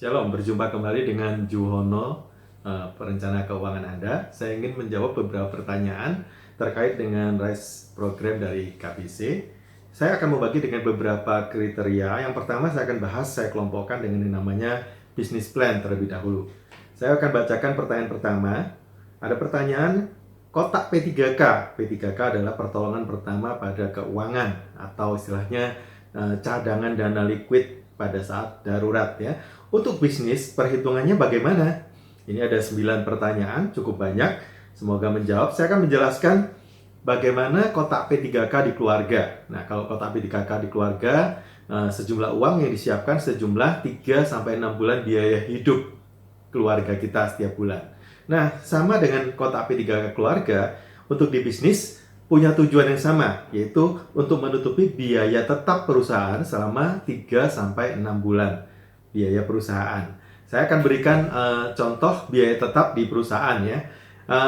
Shalom, berjumpa kembali dengan Juhono, perencana keuangan Anda. Saya ingin menjawab beberapa pertanyaan terkait dengan RISE program dari KBC. Saya akan membagi dengan beberapa kriteria. Yang pertama saya akan bahas, saya kelompokkan dengan yang namanya business plan terlebih dahulu. Saya akan bacakan pertanyaan pertama. Ada pertanyaan, kotak P3K. P3K adalah pertolongan pertama pada keuangan atau istilahnya cadangan dana liquid pada saat darurat ya. Untuk bisnis, perhitungannya bagaimana? Ini ada 9 pertanyaan, cukup banyak. Semoga menjawab. Saya akan menjelaskan bagaimana kotak P3K di keluarga. Nah, kalau kotak P3K di keluarga, sejumlah uang yang disiapkan sejumlah 3-6 bulan biaya hidup keluarga kita setiap bulan. Nah, sama dengan kotak P3K keluarga, untuk di bisnis punya tujuan yang sama, yaitu untuk menutupi biaya tetap perusahaan selama 3-6 bulan biaya perusahaan. Saya akan berikan contoh biaya tetap di perusahaan ya.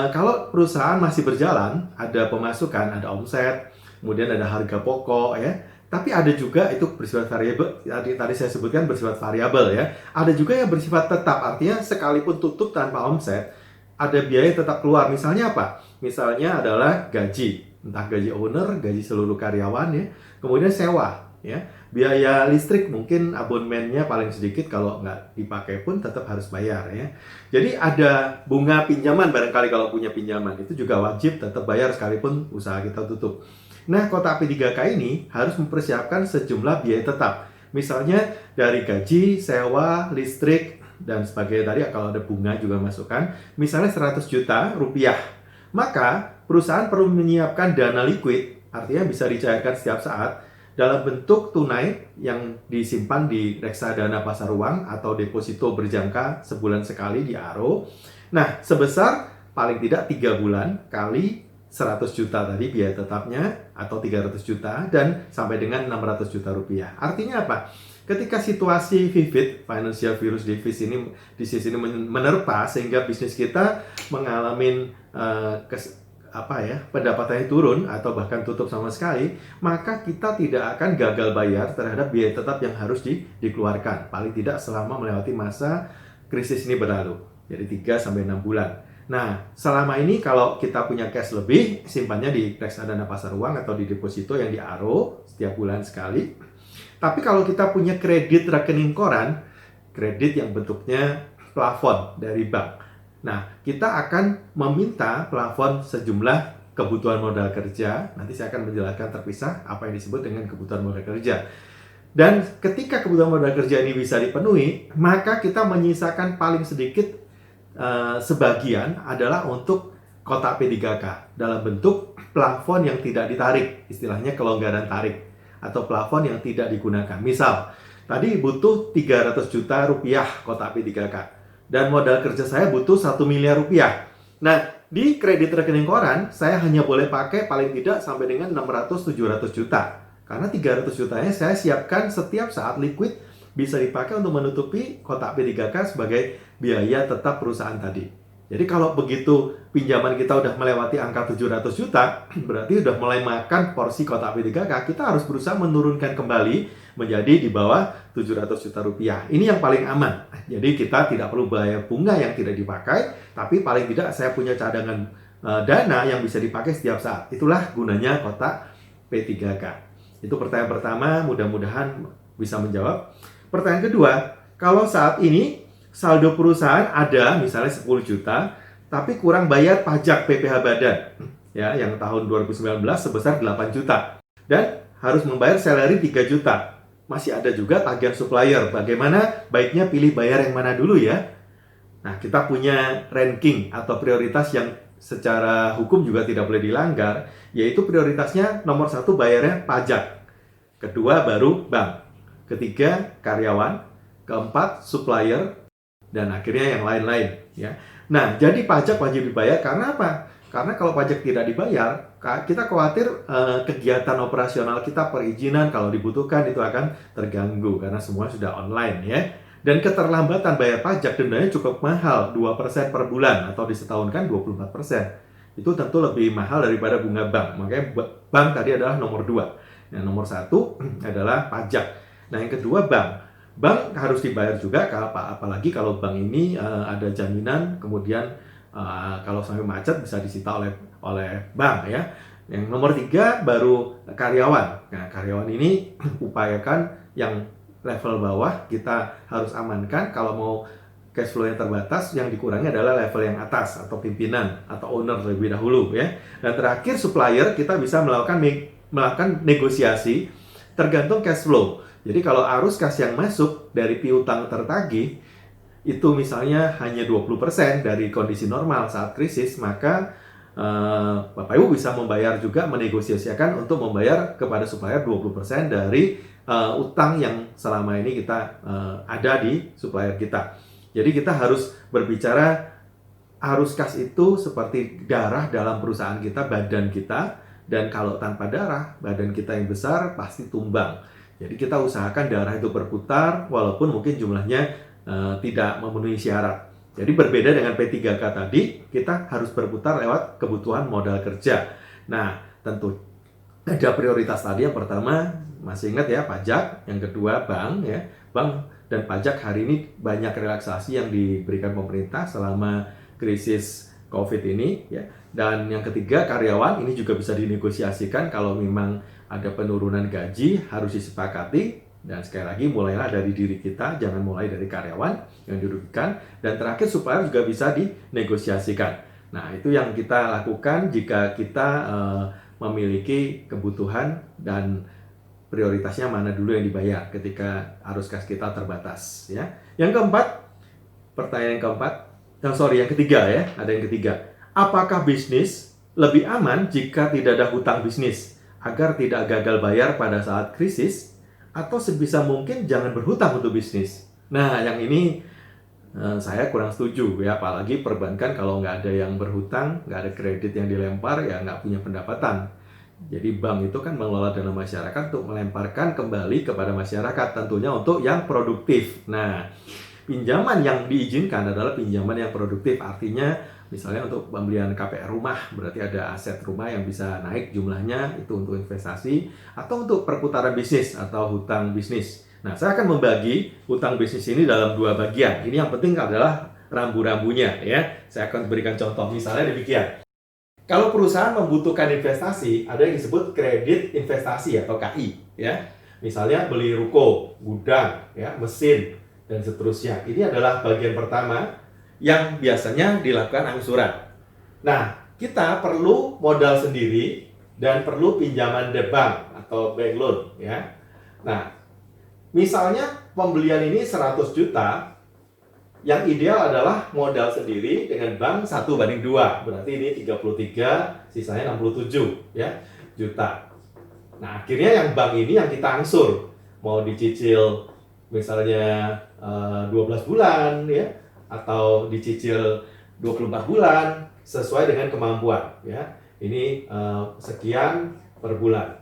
Kalau perusahaan masih berjalan, ada pemasukan, ada omset, kemudian ada harga pokok ya. Tapi ada juga itu bersifat variabel. Tadi saya sebutkan bersifat variabel ya. Ada juga yang bersifat tetap, artinya sekalipun tutup tanpa omset, ada biaya tetap keluar. Misalnya apa? Misalnya adalah gaji, entah gaji owner, gaji seluruh karyawan ya. Kemudian sewa ya. Biaya listrik mungkin abonemennya paling sedikit, kalau nggak dipakai pun tetap harus bayar ya. Jadi ada bunga pinjaman, barangkali kalau punya pinjaman itu juga wajib tetap bayar sekalipun usaha kita tutup. Nah, kotak P3K ini harus mempersiapkan sejumlah biaya tetap. Misalnya dari gaji, sewa, listrik, dan sebagainya tadi, kalau ada bunga juga masukkan. Misalnya 100 juta rupiah. Maka perusahaan perlu menyiapkan dana liquid, artinya bisa dicairkan setiap saat, dalam bentuk tunai yang disimpan di reksadana pasar uang atau deposito berjangka sebulan sekali di ARO. Nah, sebesar paling tidak 3 bulan kali 100 juta tadi biaya tetapnya, atau 300 juta, dan sampai dengan 600 juta rupiah. Artinya apa? Ketika situasi vivid, financial virus disease ini menerpa, sehingga bisnis kita mengalami pendapatannya turun atau bahkan tutup sama sekali, maka kita tidak akan gagal bayar terhadap biaya tetap yang harus dikeluarkan, paling tidak selama melewati masa krisis ini berlalu, jadi 3-6 bulan. Nah, selama ini kalau kita punya cash lebih, simpannya di reksadana pasar uang atau di deposito yang di ARO setiap bulan sekali. Tapi kalau kita punya kredit rekening koran, kredit yang bentuknya plafon dari bank, nah, kita akan meminta plafon sejumlah kebutuhan modal kerja. Nanti saya akan menjelaskan terpisah apa yang disebut dengan kebutuhan modal kerja. Dan ketika kebutuhan modal kerja ini bisa dipenuhi, maka kita menyisakan paling sedikit sebagian adalah untuk kotak P3K dalam bentuk plafon yang tidak ditarik, istilahnya kelonggaran tarik, atau plafon yang tidak digunakan. Misal, tadi butuh 300 juta rupiah kotak P3K. Dan modal kerja saya butuh 1 miliar rupiah. Nah, di kredit rekening koran, saya hanya boleh pakai paling tidak sampai dengan 600-700 juta. Karena 300 jutanya saya siapkan setiap saat liquid, bisa dipakai untuk menutupi kotak P3K sebagai biaya tetap perusahaan tadi. Jadi kalau begitu pinjaman kita udah melewati angka 700 juta, berarti udah mulai makan porsi kotak P3K, kita harus berusaha menurunkan kembali menjadi di bawah 700 juta rupiah. Ini yang paling aman. Jadi kita tidak perlu bayar bunga yang tidak dipakai, tapi paling tidak saya punya cadangan dana yang bisa dipakai setiap saat. Itulah gunanya kotak P3K. Itu pertanyaan pertama, mudah-mudahan bisa menjawab. Pertanyaan kedua, kalau saat ini saldo perusahaan ada misalnya 10 juta, tapi kurang bayar pajak PPh Badan, ya, yang tahun 2019 sebesar 8 juta. Dan harus membayar salary 3 juta. Masih ada juga tagihan supplier. Bagaimana baiknya pilih bayar yang mana dulu ya? Nah, kita punya ranking atau prioritas yang secara hukum juga tidak boleh dilanggar, yaitu prioritasnya nomor 1 bayarnya pajak, kedua baru bank, ketiga karyawan, keempat supplier, dan akhirnya yang lain-lain ya. Nah, jadi pajak wajib dibayar karena apa? Karena kalau pajak tidak dibayar, kita khawatir kegiatan operasional kita, perizinan kalau dibutuhkan itu akan terganggu karena semua sudah online ya. Dan keterlambatan bayar pajak dendanya cukup mahal, 2% per bulan, atau di setahun kan 24%. Itu tentu lebih mahal daripada bunga bank. Makanya bank tadi adalah nomor 2. Yang nomor 1 adalah pajak. Nah, yang kedua bank. Bank harus dibayar juga, apalagi kalau bank ini ada jaminan, kemudian kalau sampai macet bisa disita oleh bank ya. Yang nomor 3 baru karyawan. Nah, karyawan ini upayakan yang level bawah kita harus amankan. Kalau mau cash flow yang terbatas, yang dikurangi adalah level yang atas atau pimpinan atau owner terlebih dahulu ya. Dan terakhir supplier, kita bisa melakukan negosiasi tergantung cash flow. Jadi kalau arus kas yang masuk dari piutang tertagih itu misalnya hanya 20% dari kondisi normal saat krisis, maka Bapak Ibu bisa membayar juga, menegosiasikan untuk membayar kepada supplier 20% dari utang yang selama ini kita ada di supplier kita. Jadi kita harus berbicara arus kas itu seperti darah dalam perusahaan kita, badan kita, dan kalau tanpa darah, badan kita yang besar pasti tumbang. Jadi kita usahakan darah itu berputar walaupun mungkin jumlahnya tidak memenuhi syarat. Jadi berbeda dengan P3K tadi, kita harus berputar lewat kebutuhan modal kerja. Nah, tentu ada prioritas tadi. Yang pertama, masih ingat ya, pajak. Yang kedua, bank ya. Bank dan pajak hari ini banyak relaksasi yang diberikan pemerintah selama krisis COVID ini ya. Dan yang ketiga, karyawan. Ini juga bisa dinegosiasikan kalau memang ada penurunan gaji, harus disepakati. Dan sekali lagi, mulailah dari diri kita, jangan mulai dari karyawan yang dirugikan. Dan terakhir, supplier juga bisa dinegosiasikan. Nah, itu yang kita lakukan jika kita memiliki kebutuhan dan prioritasnya mana dulu yang dibayar ketika arus kas kita terbatas. Ya. Yang keempat, pertanyaan yang keempat, yang ketiga ya, ada yang ketiga. Apakah bisnis lebih aman jika tidak ada hutang bisnis agar tidak gagal bayar pada saat krisis? Atau sebisa mungkin jangan berhutang untuk bisnis. Nah, yang ini saya kurang setuju ya, apalagi perbankan kalau nggak ada yang berhutang, nggak ada kredit yang dilempar, ya nggak punya pendapatan. Jadi bank itu kan mengelola dana masyarakat untuk melemparkan kembali kepada masyarakat, tentunya untuk yang produktif. Nah, pinjaman yang diizinkan adalah pinjaman yang produktif, artinya misalnya untuk pembelian KPR rumah, berarti ada aset rumah yang bisa naik jumlahnya, itu untuk investasi, atau untuk perputaran bisnis atau hutang bisnis. Nah, saya akan membagi hutang bisnis ini dalam 2 bagian. Ini yang penting adalah rambu-rambunya ya. Saya akan berikan contoh, misalnya demikian. Kalau perusahaan membutuhkan investasi, ada yang disebut kredit investasi atau KI ya. Misalnya beli ruko, gudang, ya, mesin, dan seterusnya. Ini adalah bagian pertama yang biasanya dilakukan angsuran. Nah, kita perlu modal sendiri dan perlu pinjaman dari bank atau bank loan ya. Nah, misalnya pembelian ini 100 juta, yang ideal adalah modal sendiri dengan bank 1:2. Berarti ini 33, sisanya 67 ya, juta. Nah, akhirnya yang bank ini yang kita angsur. Mau dicicil misalnya 12 bulan ya, atau dicicil 24 bulan sesuai dengan kemampuan ya. Ini sekian per bulan.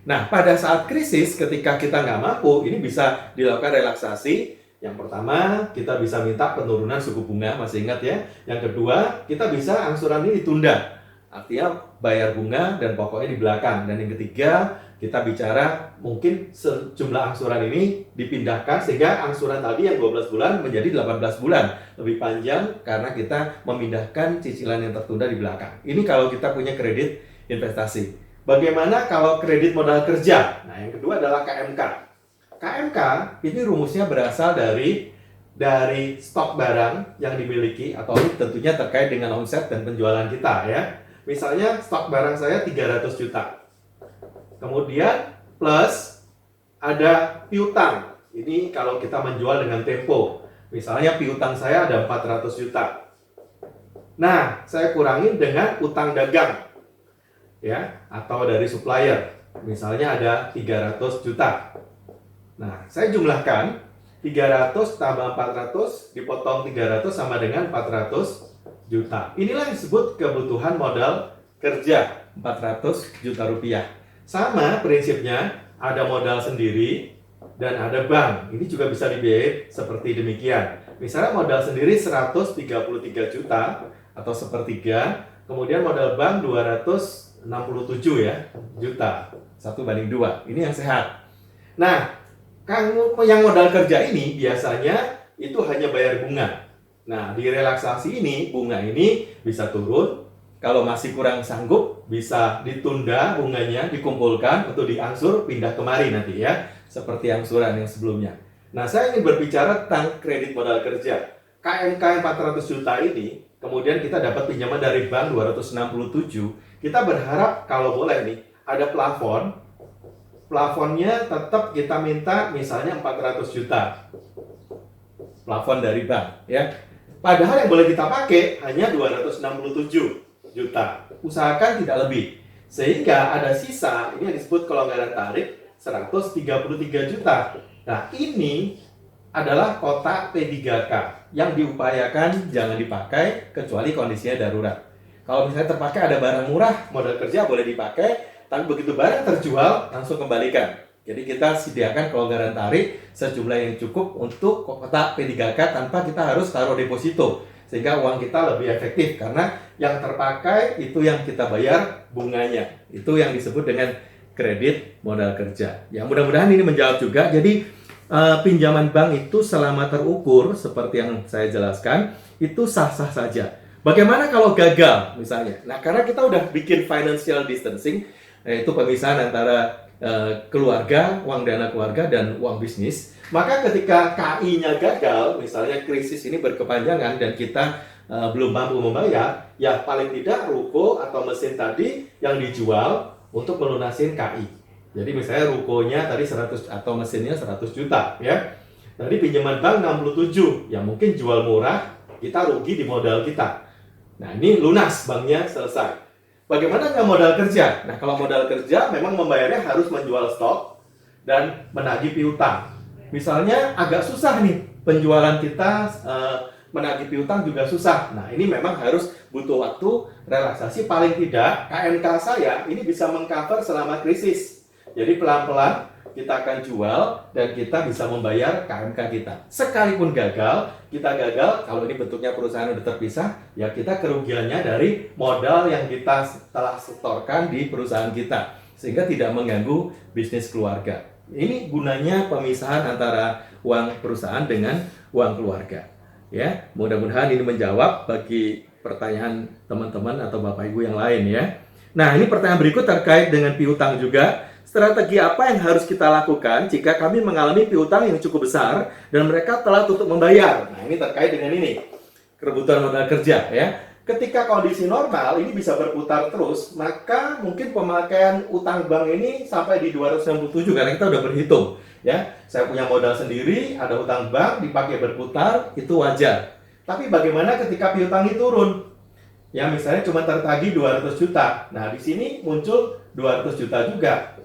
Nah, pada saat krisis ketika kita nggak mampu, ini bisa dilakukan relaksasi. Yang pertama, kita bisa minta penurunan suku bunga, masih ingat ya. Yang kedua, kita bisa angsuran ini ditunda. Artinya bayar bunga dan pokoknya di belakang. Dan yang ketiga, kita bicara mungkin sejumlah angsuran ini dipindahkan sehingga angsuran tadi yang 12 bulan menjadi 18 bulan. Lebih panjang karena kita memindahkan cicilan yang tertunda di belakang. Ini kalau kita punya kredit investasi. Bagaimana kalau kredit modal kerja? Nah, yang kedua adalah KMK. KMK ini rumusnya berasal dari stok barang yang dimiliki, atau tentunya terkait dengan omset dan penjualan kita ya. Misalnya stok barang saya 300 juta. Kemudian plus ada piutang. Ini kalau kita menjual dengan tempo. Misalnya piutang saya ada 400 juta. Nah, saya kurangin dengan utang dagang. Ya, atau dari supplier. Misalnya ada 300 juta. Nah, saya jumlahkan 300 tambah 400 dipotong 300 sama dengan 400 juta. Inilah yang disebut kebutuhan modal kerja, 400 juta rupiah. Sama prinsipnya, ada modal sendiri dan ada bank. Ini juga bisa dibiayai seperti demikian. Misalnya modal sendiri 133 juta atau sepertiga, kemudian modal bank 267 ya, juta. 1:2. Ini yang sehat. Nah, yang modal kerja ini biasanya itu hanya bayar bunga. Nah, di relaksasi ini, bunga ini bisa turun. Kalau masih kurang sanggup, bisa ditunda bunganya, dikumpulkan untuk diangsur, pindah kemari nanti ya. Seperti angsuran yang sebelumnya. Nah, saya ingin berbicara tentang kredit modal kerja. KMK 400 juta ini, kemudian kita dapat pinjaman dari bank 267. Kita berharap kalau boleh nih, ada plafon. Plafonnya tetap kita minta misalnya 400 juta. Plafon dari bank ya. Padahal yang boleh kita pakai hanya 267 juta. Usahakan tidak lebih. Sehingga ada sisa, ini yang disebut kelonggaran tarik 133 juta. Nah, ini adalah kotak P3K yang diupayakan jangan dipakai kecuali kondisinya darurat. Kalau misalnya terpakai ada barang murah, modal kerja boleh dipakai. Tapi begitu barang terjual, langsung kembalikan. Jadi kita sediakan kelonggaran tarik sejumlah yang cukup untuk kotak P3K tanpa kita harus taruh deposito. Sehingga uang kita lebih efektif. Karena yang terpakai itu yang kita bayar bunganya. Itu yang disebut dengan kredit modal kerja. Ya, mudah-mudahan ini menjawab juga. Jadi pinjaman bank itu selama terukur seperti yang saya jelaskan, itu sah-sah saja. Bagaimana kalau gagal misalnya? Nah, karena kita udah bikin financial distancing, yaitu pemisahan antara keluarga, uang dana keluarga dan uang bisnis. Maka ketika KI-nya gagal, misalnya krisis ini berkepanjangan dan kita belum mampu membayar, ya paling tidak ruko atau mesin tadi yang dijual untuk melunasin KI. Jadi misalnya rukonya tadi 100 atau mesinnya 100 juta ya. Tadi pinjaman bank 67, yang mungkin jual murah, kita rugi di modal kita. Nah, ini lunas, banknya selesai. Bagaimana dengan modal kerja? Nah, kalau modal kerja memang membayarnya harus menjual stok dan menagih piutang. Misalnya agak susah nih penjualan kita, menagih piutang juga susah. Nah, ini memang harus butuh waktu relaksasi. Paling tidak KMK saya ini bisa mengcover selama krisis. Jadi pelan-pelan kita akan jual dan kita bisa membayar KMK kita. Sekalipun gagal, kita gagal, kalau ini bentuknya perusahaan udah terpisah, ya kita kerugiannya dari modal yang kita telah setorkan di perusahaan kita. Sehingga tidak mengganggu bisnis keluarga. Ini gunanya pemisahan antara uang perusahaan dengan uang keluarga. Ya, mudah-mudahan ini menjawab bagi pertanyaan teman-teman atau Bapak Ibu yang lain ya. Nah, ini pertanyaan berikut terkait dengan piutang juga. Strategi apa yang harus kita lakukan jika kami mengalami piutang yang cukup besar dan mereka telat untuk membayar? Nah, ini terkait dengan ini, kebutuhan modal kerja ya. Ketika kondisi normal ini bisa berputar terus, maka mungkin pemakaian utang bank ini sampai di 267 karena kita udah berhitung ya. Saya punya modal sendiri, ada utang bank dipakai berputar, itu wajar. Tapi bagaimana ketika piutangnya turun? Ya, misalnya cuma tertagih 200 juta. Nah, di sini muncul 200 juta juga.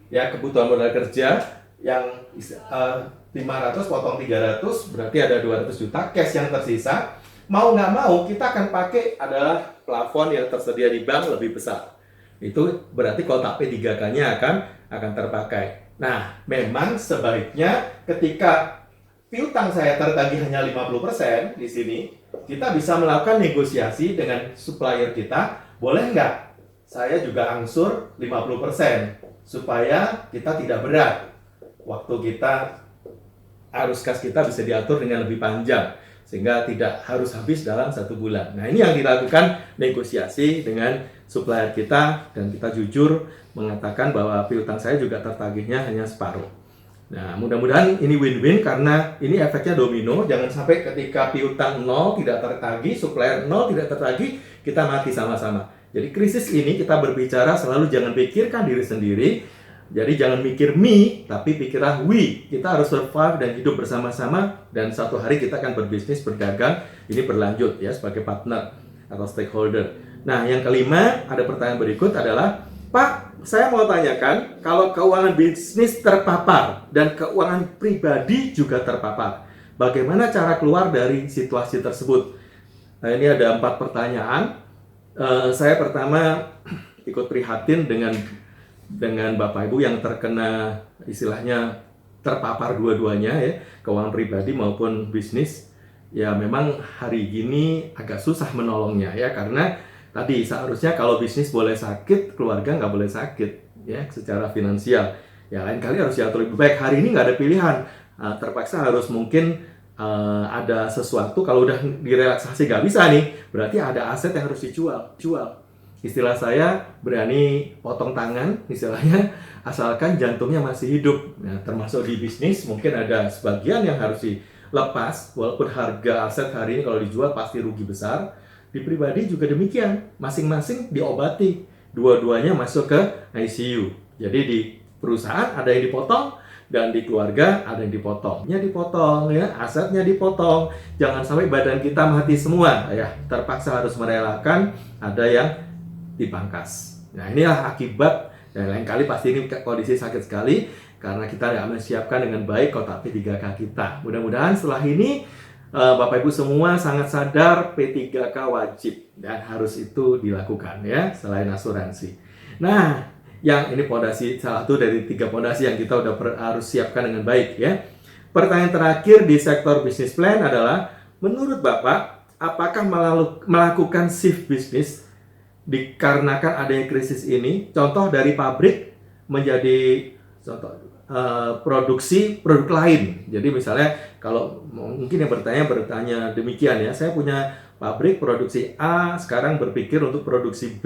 Ya, kebutuhan modal kerja yang 500 potong 300 berarti ada 200 juta cash yang tersisa. Mau nggak mau kita akan pakai adalah plafon yang tersedia di bank lebih besar. Itu berarti kotak P3K-nya akan terpakai. Nah, memang sebaiknya ketika piutang saya tertagih hanya 50% di sini, kita bisa melakukan negosiasi dengan supplier kita, boleh nggak saya juga angsur 50%? Supaya kita tidak berat. Waktu kita, arus kas kita bisa diatur dengan lebih panjang. Sehingga tidak harus habis dalam 1 bulan. Nah, ini yang dilakukan negosiasi dengan supplier kita. Dan kita jujur mengatakan bahwa piutang saya juga tertagihnya hanya separuh. Nah, mudah-mudahan ini win-win karena ini efeknya domino. Jangan sampai ketika piutang 0 tidak tertagih, supplier 0 tidak tertagih, kita mati sama-sama. Jadi krisis ini kita berbicara selalu jangan pikirkan diri sendiri. Jadi jangan mikir me, tapi pikirlah we. Kita harus survive dan hidup bersama-sama. Dan suatu hari kita akan berbisnis, berdagang. Ini berlanjut ya sebagai partner atau stakeholder. Nah, yang kelima, ada pertanyaan berikut adalah, Pak, saya mau tanyakan, kalau keuangan bisnis terpapar dan keuangan pribadi juga terpapar, bagaimana cara keluar dari situasi tersebut? Nah, ini ada 4 pertanyaan. Saya pertama ikut prihatin dengan Bapak Ibu yang terkena istilahnya terpapar dua-duanya ya, keuangan pribadi maupun bisnis. Ya memang hari gini agak susah menolongnya ya, karena tadi seharusnya kalau bisnis boleh sakit, keluarga nggak boleh sakit ya secara finansial. Ya lain kali harus diatur lebih baik. Hari ini nggak ada pilihan, terpaksa harus mungkin ada sesuatu. Kalau udah direlaksasi nggak bisa nih, berarti ada aset yang harus jual. Istilah saya berani potong tangan, istilahnya, asalkan jantungnya masih hidup. Nah, termasuk di bisnis mungkin ada sebagian yang harus dilepas, walaupun harga aset hari ini kalau dijual pasti rugi besar. Di pribadi juga demikian, masing-masing diobati, dua-duanya masuk ke ICU. Jadi di perusahaan ada yang dipotong, dan di keluarga ada yang dipotong ya, asetnya dipotong. Jangan sampai badan kita mati semua ya, terpaksa harus merelakan, ada yang dipangkas. Nah, inilah akibat, dan lain kali pasti ini kondisi sakit sekali karena kita tidak menyiapkan dengan baik kotak P3K kita. Mudah-mudahan setelah ini Bapak Ibu semua sangat sadar P3K wajib dan harus itu dilakukan ya, selain asuransi. Nah, yang ini pondasi, salah satu dari 3 pondasi yang kita udah harus siapkan dengan baik ya. Pertanyaan terakhir di sektor bisnis plan adalah, menurut Bapak, apakah melakukan shift bisnis dikarenakan adanya krisis ini? Contoh dari pabrik menjadi produksi produk lain. Jadi misalnya kalau mungkin yang bertanya demikian ya, saya punya pabrik produksi A, sekarang berpikir untuk produksi B.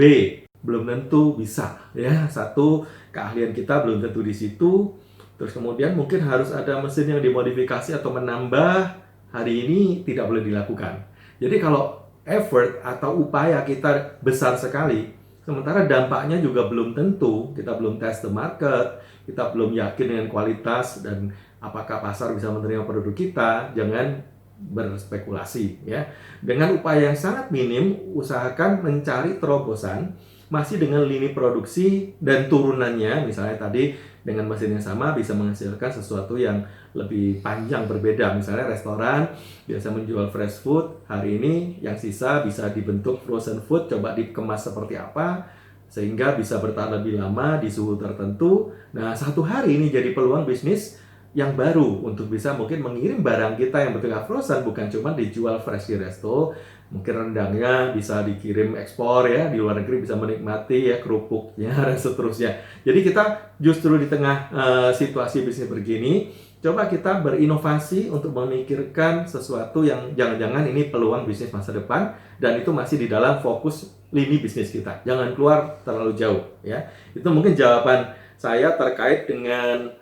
Belum tentu bisa ya, satu keahlian kita belum tentu di situ. Terus kemudian mungkin harus ada mesin yang dimodifikasi atau menambah, hari ini tidak boleh dilakukan. Jadi kalau effort atau upaya kita besar sekali, sementara dampaknya juga belum tentu, kita belum test the market, kita belum yakin dengan kualitas dan apakah pasar bisa menerima produk kita, jangan berspekulasi ya. Dengan upaya yang sangat minim, usahakan mencari terobosan masih dengan lini produksi dan turunannya, misalnya tadi dengan mesin yang sama bisa menghasilkan sesuatu yang lebih panjang berbeda. Misalnya restoran biasa menjual fresh food, hari ini yang sisa bisa dibentuk frozen food, coba dikemas seperti apa sehingga bisa bertahan lebih lama di suhu tertentu. Nah, satu hari ini jadi peluang bisnis yang baru untuk bisa mungkin mengirim barang kita yang bentuknya frozen, bukan cuma dijual fresh di resto, mungkin rendangnya bisa dikirim ekspor ya, di luar negeri bisa menikmati ya kerupuknya dan seterusnya. Jadi kita justru di tengah situasi bisnis begini, coba kita berinovasi untuk memikirkan sesuatu yang jangan-jangan ini peluang bisnis masa depan, dan itu masih di dalam fokus lini bisnis kita. Jangan keluar terlalu jauh ya. Itu mungkin jawaban saya terkait dengan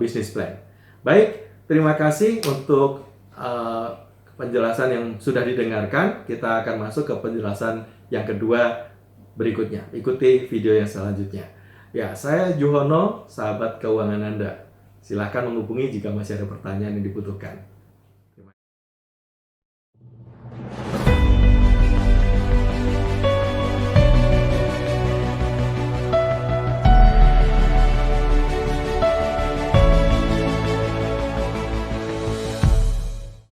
bisnis plan. Baik, terima kasih untuk penjelasan yang sudah didengarkan. Kita akan masuk ke penjelasan yang kedua berikutnya. Ikuti video yang selanjutnya. Ya, saya Juhono, sahabat keuangan Anda. Silahkan menghubungi jika masih ada pertanyaan yang dibutuhkan.